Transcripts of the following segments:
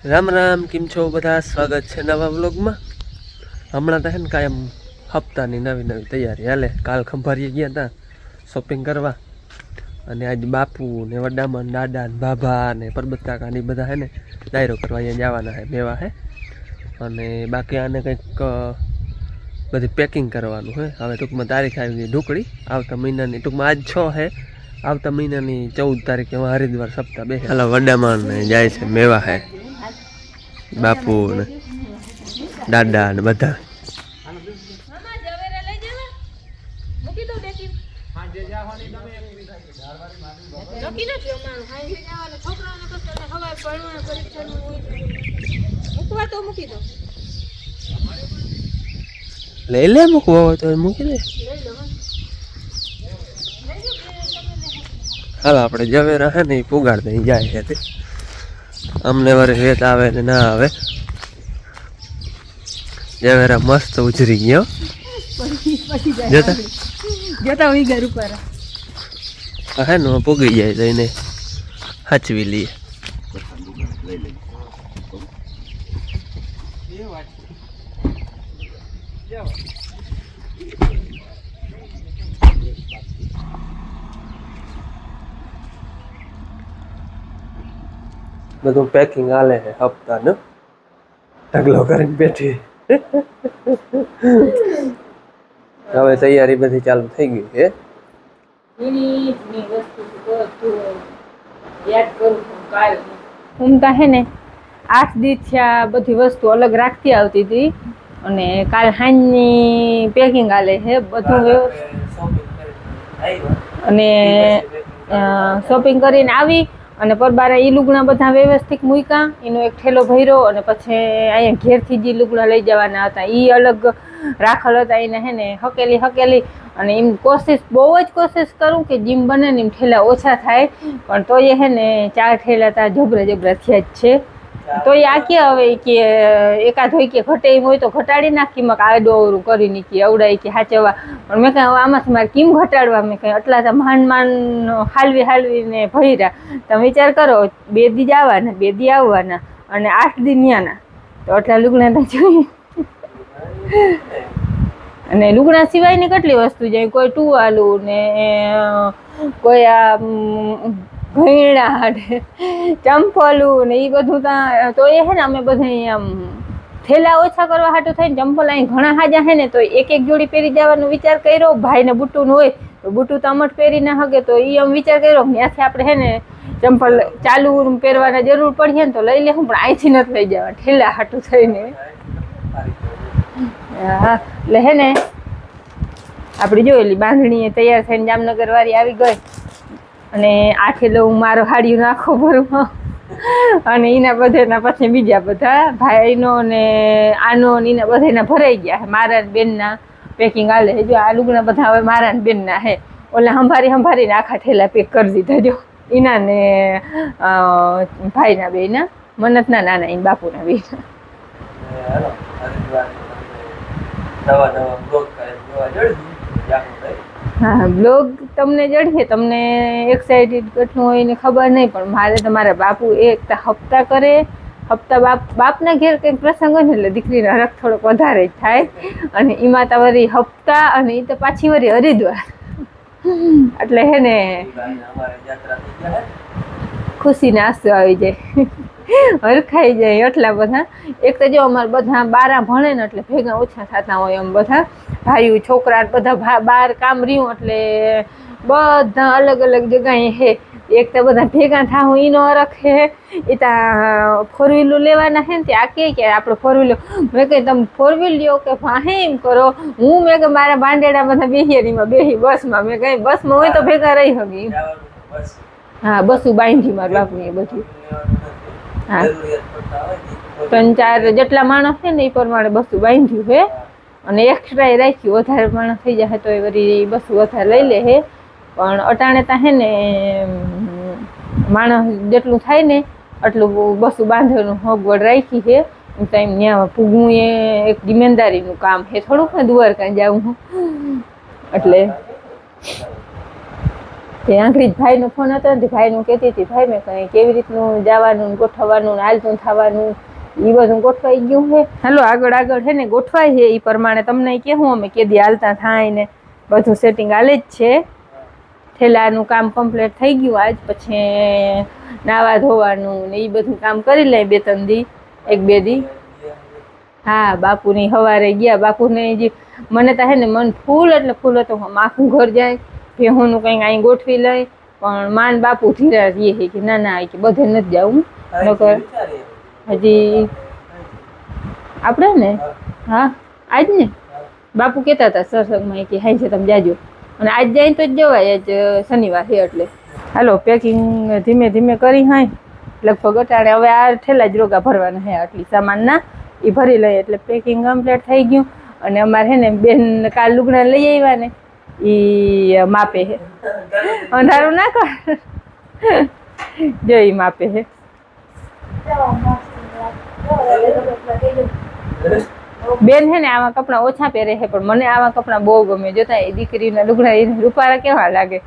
રામ રામ, કેમ છો બધા? સ્વાગત છે નવા વ્લોગમાં. હમણાં તો હે ને કાયમ હપ્તાની નવી તૈયારી હાલે. કાલ ખંભાળીએ ગયા હતા શોપિંગ કરવા, અને આજે બાપુ ને વડામણ દાદા ને બાબા ને પરબત કાકા ને બધા હે ને ડાયરો કરવા અહીંયા જવાના હે મેવા હે. અને બાકી આને કંઈક બધી પેકિંગ કરવાનું હે. હવે ટૂંકમાં તારીખ આવી ગઈ ઢોકળી આવતા મહિનાની, ટૂંકમાં આજ 6 હે, આવતા મહિનાની 14 તારીખે હરિદ્વાર સપ્તાહ બે. હાલો વડામણ ને જાય છે મેવા હે, બાપુ ને દાદા ને બધા. લઈ લે, મૂકવા હોય તો મૂકી દે. હાલ આપણે જવેરા હે ને એ પુગાડ દઈ જાય છે. અમને વરે વેત આવે ને ના આવે. જવેરા મસ્ત ઉજરી ગયો. જતા જતા હોય ઘર ઉપર હે ને પૂગી જાય તો એને હાચવી લઈએ. બધું પેકિંગ હાલે છે હપ્તાનું, ઢગલો કરીને બેઠી. હવે તૈયારી બધી ચાલુ થઈ ગઈ છે. હું તા હે ને 8 દિવસ આ બધી વસ્તુ અલગ રાખતી આવતી હતી, અને કાલ હાંજની પેકિંગ હાલે છે બધું. અને શોપિંગ કરીને આવી અને પરબારા ઈ લુગડા બધા વ્યવસ્થિત મૂક્યા, એનો એક ઠેલો ભર્યો, અને પછી અહીંયા ઘેરથી જે લુગડા લઈ જવાના હતા એ અલગ રાખેલ હતા. એને હે ને હકેલી અને એમ બહુ જ કોશિશ કરું કે જેમ બને ને એમ ઠેલા ઓછા થાય, પણ તો એ હે ને 4 ઠેલા તા જબરા થયા જ છે. તો એ આ કે હવે કે એકાદ હોય કે ઘટે એમ હોય તો ઘટાડી નાખી, મેં આડો અવરું કરી નીકળી અવડાય કે હાચવા. પણ મેં કહ્યું આમાંથી મારે કેમ ઘટાડવા? મેં કહ્યું એટલા તો માંડ હાલવીને ભર્યા. તમે વિચાર કરો, 2 દી જવાના 2 દી આવવાના અને 8 દી ન્યાના, તો એટલા લુગડા તો જોઈએ. અને લુગડા સિવાયની કેટલી વસ્તુ જાય, કોઈ ટુવાલું ને કોઈ આ ઘઈણા ને ચંપલું ને એ બધું ત્યાં. તો એ હે ને અમે બધા આમ થેલા ઓછા કરવા હાટું થઈને ચંપલ અહીં ઘણા હાજા હે ને, તો એક જોડી પહેરી જવાનો વિચાર કર્યો. ભાઈને બુટ્ટું હોય તો બુટ્ટું તો અમટ પહેરી ના શકે, તો એ આમ વિચાર કર્યો ત્યાંથી આપણે હે ને ચંપલ ચાલુ પહેરવાના જરૂર પડીએ ને તો લઈ લેવું, પણ અહીંથી નથી લઈ જવા ઠેલા હાટું થઈને. હા, એટલે હે ને આપણે જોયેલી બાંધણી તૈયાર થઈને જામનગર વાળી આવી ગઈ, અને આ ઠેલો હું મારો હાડિયું નાખો ભરું, અને એના બધાના પછી બીજા બધા ભાઈનો ને આનો ને એના બધાના ભરાઈ ગયા. મારા બેનના પેકિંગ હાલે. જો આ લુગડા બધા હવે મારા બેનના હે, ઓલા સંભારીને આખા ઠેલા પેક કરી દીધા. જો એના ને ભાઈના બેના, મન્નતના નાના એને બાપુના બેના. હા, બ્લોગ તમને જડીએ, તમને એક્સાઇટેડ કેટલું હોય ને ખબર નહીં, પણ મારે તમારા બાપુ એક હપ્તા કરે. હપ્તા બાપના ઘેર કંઈક પ્રસંગ હોય ને એટલે દીકરીનો હરખ થોડોક વધારે જ થાય. અને એમાં તો વળી હપ્તા, અને એ તો પાછી વળી હરિદ્વાર, એટલે હે ને ખુશીને આંસુ આવી જાય, હરખાઈ જાય એટલા બધા. એક તો જો અમારે બધા 12 ભણે ને એટલે ભેગા ઓછા થતા હોય. એમ બધા ભાઈઓ છોકરા બધા બહાર કામ રહ્યું એટલે બધા અલગ જગ્યાએ હે. એક તો બધા ભેગા થાવું એનો હરખ હે. એ ત્યાં 4 વ્હીલું લેવાના હે ને ત્યાં કે આપણે 4 વ્હીલું. મેં કહી તમે 4 વ્હીલ લ્યો કે વાહે એમ કરો. હું મેં કે મારા બાંડેડા બધા બેહિયારીમાં બેહી બસમાં. મેં કહી બસમાં હોય તો ભેગા રહી શકી. હા, બસું બાંધી મારું બાપુ એ બધું. હા, 3-4 જેટલા માણસ છે ને એ પ્રમાણે બસું બાંધ્યું છે, અને એક્સ્ટ્રા એ રાખ્યું. વધારે માણસ થઈ જાય તો એ વળી બસું વધારે લઈ લે છે. પણ અટાણે તા હે ને માણસ જેટલું થાય ને એટલું બસું બાંધવાનું સગવડ રાખી છે. તો એમ ત્યાં પૂગવું એ એક જિમ્મેદારીનું કામ છે, થોડુંક ને દ્વારકા જાઉં એટલે તે આંગળી ભાઈનો ફોન હતો ને ભાઈનું કહેતી હતી ભાઈ મેં કંઈ કેવી રીતનું જવાનું ગોઠવવાનું હાલતું થવાનું એ બધું ગોઠવાઈ ગયું છે. હાલો આગળ છે ને ગોઠવાય છે એ પ્રમાણે તમને કહેવું અમે કેદી હાલતા થાય ને બધું સેટિંગ હાલે જ છે. થેલાનું કામ કમ્પ્લીટ થઈ ગયું આજ, પછી નાવા ધોવાનું ને એ બધું કામ કરી લે 2-3 દી 1-2 દી. હા બાપુની સવારે ગયા, બાપુને જે મને તો હે ને મન ફૂલ એટલે ફૂલ હતું આખું ઘર જાય ભેહુંનું કંઈક અહીં ગોઠવી લઈ, પણ માન બાપુ ધીરા રહીએ કે ના ના કે બધે નથી જવું નકર હજી આપણે ને. હા આજ ને બાપુ કહેતા હતા સત્સંગમાં કે હાઈ છે તમે જાજો, અને આજ જાય તો જ જવાય, આજ શનિવાર છે એટલે. હાલો પેકિંગ ધીમે ધીમે કરી હાય લગભગ અટાણે હવે આ ઠેલા જ રોગા ભરવાના હે આટલી સામાન ના એ ભરી લઈએ એટલે પેકિંગ કમ્પ્લીટ થઈ ગયું. અને અમારે હે ને બેન કાલ લુગડા લઈ આવ્યા ને એ માપે હે, અંધારું ના કર જો એ માપે હે. બેન હે ને આવા કપડાં ઓછા પહેરે છે પણ મને આવા કપડાં બહુ ગમે. જોતા એ દીકરીના લુગડા રૂપારા કેવા લાગે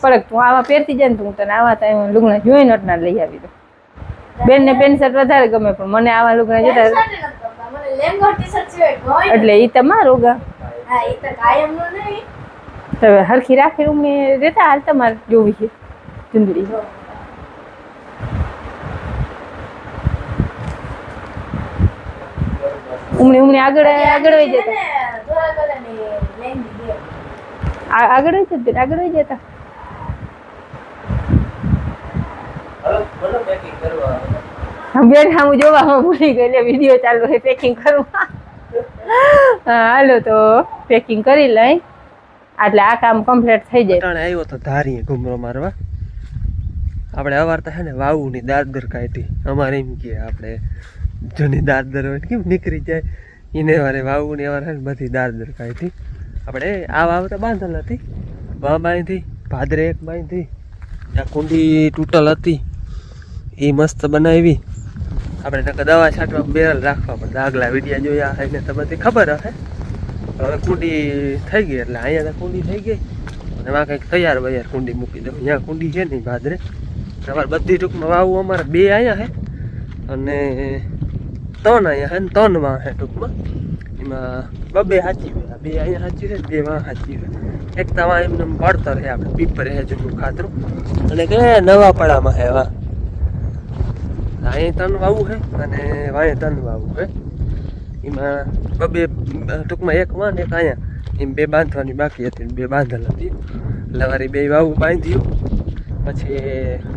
પડક, તું આવા પહેરતી જાય ને તું તને આવા તો લુગડા જોઈને અટના લઈ આવી દો. બેન ને પેન્ટ શર્ટ વધારે ગમે પણ મને આવા લુગડા જોતા એટલે ઈ તમારો ગા હવે હરખી રાખી ઉમે રહેતા હાલ તમારે જોવી છે ચુંદડી. ઉમણે આગળ વહી જતા આગળ વહી જતા. બેન હું જોવા હું ભૂલી ગઈ એટલે વિડીયો ચાલુ છે પેકિંગ કરવા. હાલો તો પેકિંગ કરી લઈ એટલે આ કામ કમ્પ્લીટ થઈ જાય. આવ્યો તો ધારીએ ઘૂમરો મારવા. આપણે અવારતા છે ને વાવુની દાદર કાઢી, અમારે એમ કે આપણે જૂની દાદર હોય કેમ નીકળી જાય એને વારે વાવુની અવાર છે ને બધી દાદર કાઢી. આપણે આ વાવ તો બાંધેલ હતી, વા બાંધી ભાદરે એક બાંધી, આ કુંડી તૂટલ હતી એ મસ્ત બનાવી. આપણે નકર દવા છાંટવા બેરલ રાખવા પડે, આગલા વિડીયા જોયા હોય ને તો બધી ખબર હશે. હવે કુંડી થઈ ગઈ એટલે અહીંયા તો કુંડી થઈ ગઈ અને એમાં કંઈક તૈયાર વૈયાર કુંડી મૂકી દઉં. અહીંયા કુંડી છે નહીં ભાદરે. તમારે બધી ટૂંકમાં વાવું અમારે 2 અહીંયા છે અને 3 અહીંયા છે ને 3 માં છે ટૂંકમાં. એમાં 2 સાચી હોય, 2 અહીંયા સાચી છે 2 માં સાચી હોય. એક તવા એમને પડતર છે આપણે પીપર છે જૂનું ખાતરું, અને કે નવા પડામાં છે વા અહીં 3 વાવું છે અને વાંહે 3 વાવું છે. એમાં 2 ટૂંકમાં એક વાં એક અહીંયા એમ 2 બાંધવાની બાકી હતી, 2 બાંધેલ હતી એટલે વારી 2 વાવું બાંધ્યું. પછી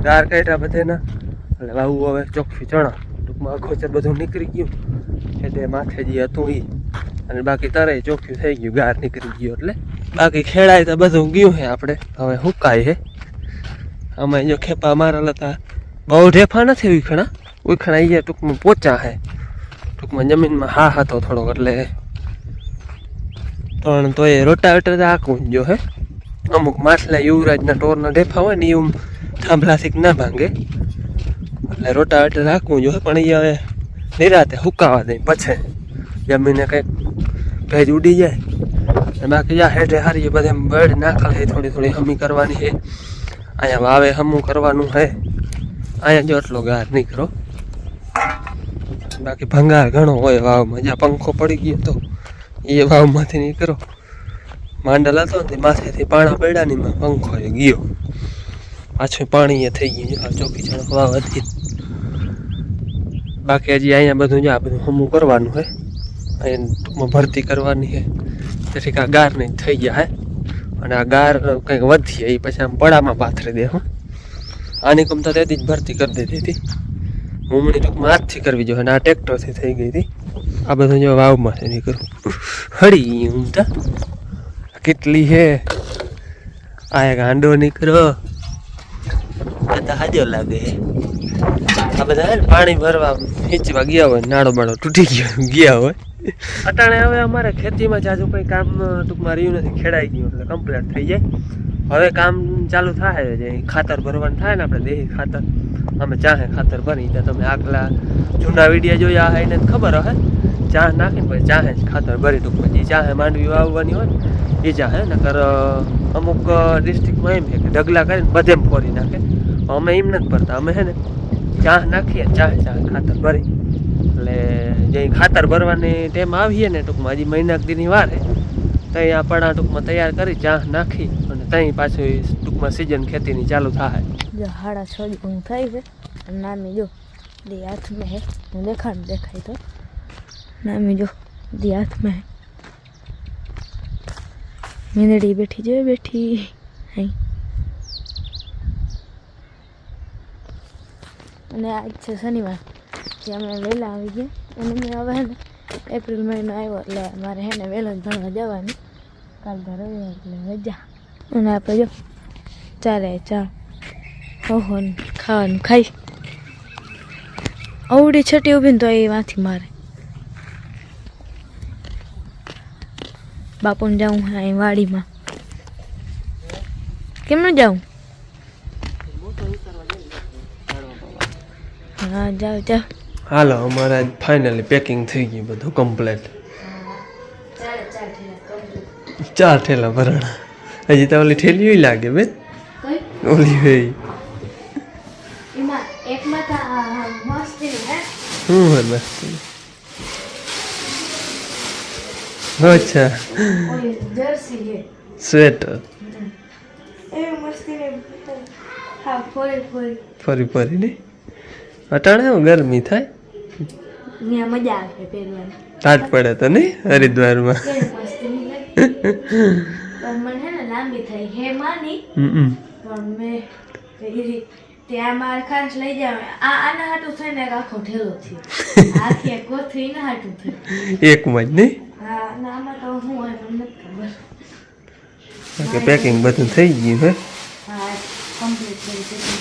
ગાર કાઢ્યા બધાના એટલે વાવું હવે ચોખ્ખી ચણા ટૂંકમાં અખોચર બધું નીકળી ગયું એટલે માથે જે હતું એ, અને બાકી તરાઈ ચોખ્ખું થઈ ગયું, ગાર નીકળી ગયું એટલે બાકી ખેડાય તો બધું ગયું છે. આપણે હવે હુકાય છે. આમાં જો ખેપા મારેલા હતા બહુ ઢેફા નથી ઉખણા અહીંયા ટૂંકમાં પોચા છે, ટૂંકમાં જમીનમાં હા હતો થોડોક એટલે પણ તો એ રોટાવેટર આખું જ જો હે. અમુક માછલા યુવરાજના ટોરના ઢેફા હોય ને એવું થાંભલાથી ના ભાંગે એટલે રોટાવેટર રાખવું જોઈએ. પણ એ હવે નિરાતે હુકાવા દે પછી જમીને કંઈક ભેજ ઉડી જાય. બાકી યા હેઠે હારી બધે બળ નાખેલ છે, થોડી થોડી હમી કરવાની છે. અહીંયા વાવે હમું કરવાનું છે. અહીંયા જો એટલો ગાર નીકળો, બાકી ભંગાર ઘણો હોય વાવમાં. જ્યાં પંખો પડી ગયો તો એ વાવમાંથી નીકળો. માંડલ હતો ને માથેથી પાણા પડ્યા ને એમાં પંખો ગયો, પાછું પાણી થઈ ગયું. ચોખ્ખી ચણક વાવ હતી. બાકી હજી અહીંયા બધું જ્યાં બધું હમું કરવાનું છે, અહીંયા ભરતી કરવાની છે. તેથી આ ગાર નહીં થઈ ગયા હે, અને આ ગાર કંઈક વધીએ એ પછી આમ પડામાં પાથરી દે. હું આની કમ તો તેથી જ ભરતી કરી દીધી હતી. મૂમણી ટૂંકમાં હાથથી કરવી જોઈએ, અને આ ટ્રેક્ટરથી થઈ ગઈ હતી. આ બધું જો વાવમાંથી નીકળું હળી ઊંઘતા કેટલી છે. આ એક હાંડો નીકળો બધા હાજો લાગે. આ બધા હે ને પાણી ભરવા હિંચવા ગયા હોય, નાળો બાળો તૂટી ગયો ગયા હોય. અટાણે હવે અમારે ખેતીમાં જાજુ કંઈ કામ ટૂંકમાં રહ્યું નથી, ખેડાઈ ગયું એટલે કમ્પ્લીટ થઈ જાય. હવે કામ ચાલુ થાય છે, ખાતર ભરવાનું થાય ને આપણે દેહી ખાતર. અમે ચાહે ખાતર ભરી તો તમે આગલા જૂના વિડીયો જોયા હોય એને ખબર હશે. ચા નાખીને પછી ચાહે જ ખાતર ભરી ટૂંકમાં જે ચાહે માંડવી વાવવાની હોય ને એ ચાહે નકર અમુક ડિસ્ટ્રિક્ટમાં એમ છે કે ઢગલા કરીને બધેમ ફોરી નાખે. અમે એમ નથી ભરતા, અમે છે ને ચાહ નાખીએ ચાહે ખાતર ભરી એટલે જે ખાતર ભરવાની ટાઈમ આવીએ ને ટૂંકમાં હજી મહિના દીની વાર છે ત્યાં આ પડા ટૂંકમાં તૈયાર કરી ચાહ નાખી અને ત્યાં પાછું ટૂંકમાં સિઝન ખેતીની ચાલુ થાય. જો 6:30 હું થાય છે નામી જો દી હાથમાં હે હું દેખાય તો નામી જો દી હાથમાં હે મેંદડી બેઠી હઈ અને આજ છે શનિવાર જે અમે વહેલા આવી ગયા અને મેં હવે ને એપ્રિલ મહિનો આવ્યો એટલે મારે હે ને વહેલો જ ભણવા જવાનું કાલ તો રવિવાર એટલે રજા અને આપણે જો ચાલે ચા ઓહો ખાવાનું ખાઈ અવડી છટી ઊભી ને તો એ માંથી મારે બાપુને જાઉં અહીં વાડીમાં કેમ ન જાઉં હા જાઓ હાલો અમારે ફાઇનલી પેકિંગ થઈ ગયું બધું કમ્પ્લીટ. 4 ઠેલા ભરાણા. હજી તો ઓલી ઠેલી લાગે બેન ઓલી હોય શું હોય મસ્તી. અચ્છા સ્વેટર ફરી નહીં અટાણે ગરમી થાય મજા આવે પહેરવાની ટાટ પડે તો નહીં હરિદ્વારમાં. મને હે ને લાંબી થઈ હે માની પણ મેં ત્યાં મારે ખાસ લઈ જાવ આના હાટું થઈને આખો ઠેલો થયો આખી કોથળી ના હાટું થયું એકમાં જ નહીં. હા આમાં તો શું હોય મને નથી ખબર. પેકિંગ બધું થઈ ગયું હે. હા કમ્પ્લીટ થઈ ગયું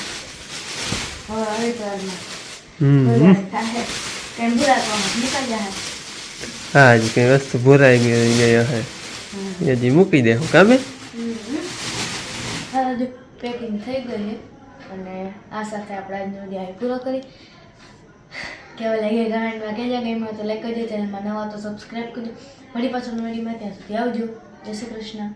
હવે હરિદ્વારમાં કેમ ભૂલા તો નીકળી જાય. હા જ કઈ વસ્તુ ભૂરાઈ ગઈ હે હજી મૂકી દે હું કામે. હજુ પેકિંગ થઈ ગઈ અને આ સાથે આપણે આજનો વિડીયો પૂરો કરી કેવા લાગે કમેન્ટમાં કહેજો. ગમ્યો તો લાઈક કરજો, ચેનલમાં નવા તો સબસ્ક્રાઈબ કરજો. ફરી પાછળ વિડીયોમાં ત્યાં સુધી આવજો. જય શ્રી કૃષ્ણ.